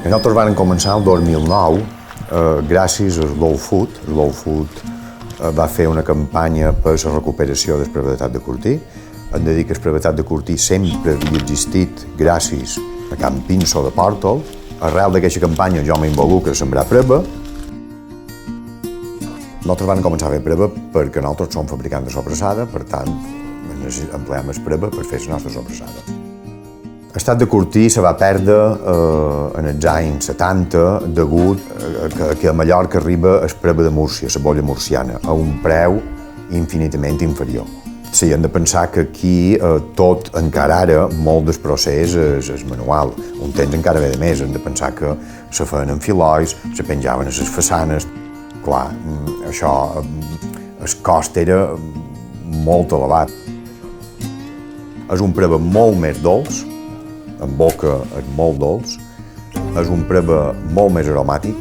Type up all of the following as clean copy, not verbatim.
Nosaltres vam començar el 2009 gràcies a Slow Food. Slow Food va fer una campanya per la recuperació del brevetat de Cortí. Hem de dir que el brevetat de Cortí sempre havia existit gràcies a Can Pinso de Pòrtol. Arrel d'aquesta campanya jo m'involucro a sembrar preba. Nosaltres vam començar a fer preba perquè nosaltres som fabricants de sobrassada, per tant, empleem el preba per fer la nostra sobrassada. L'estat de Cortí se va perdre en els anys 70 degut a que a Mallorca arriba el preba de Múrcia, la bolla murciana, a un preu infinitament inferior. Sí, hem de pensar que aquí tot, encara ara, molt del procés és manual. Un temps encara ve de més, hem de pensar que se feien en filolls, se penjaven a les façanes. Clar, això, el cost era molt elevat. És un preba molt més dolç, en boca és molt dolç, és un preba molt més aromàtic,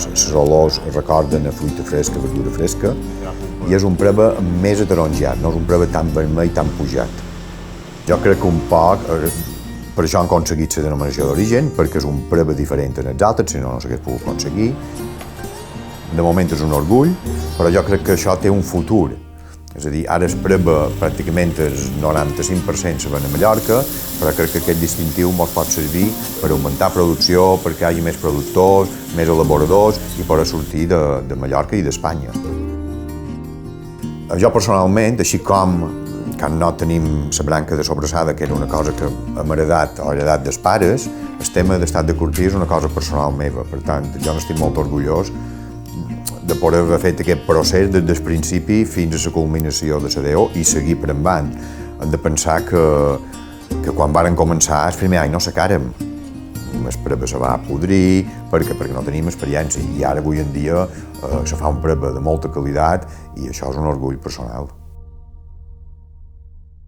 les olors recorden a fruita fresca, verdura fresca, i és un preba més ataronjat, no és un preba tan vermell, tan pujat. Jo crec que un poc, per això han aconseguit la denominació d'origen, perquè és un preba diferent en els altres, si no, no s'hagués pogut aconseguir. De moment és un orgull, però jo crec que això té un futur. És a dir, ara es preba pràcticament el 95% se ven a Mallorca, però crec que aquest distintiu ens pot servir per augmentar producció, perquè hi hagi més productors, més elaboradors i per sortir de Mallorca i d'Espanya. Jo personalment, així com que no tenim la branca de sobrassada, que era una cosa que hem heredat o heredat dels pares, el tema d'estat de Cortí és una cosa personal meva, per tant, jo n'estic molt orgullós de poder haver fet aquest procés des del principi fins a la culminació de la DO i seguir per endavant. Hem de pensar que quan varen començar, el primer any no sacàrem. El preba se va podrir perquè no teníem experiència i ara avui en dia se fa un preba de molta qualitat i això és un orgull personal.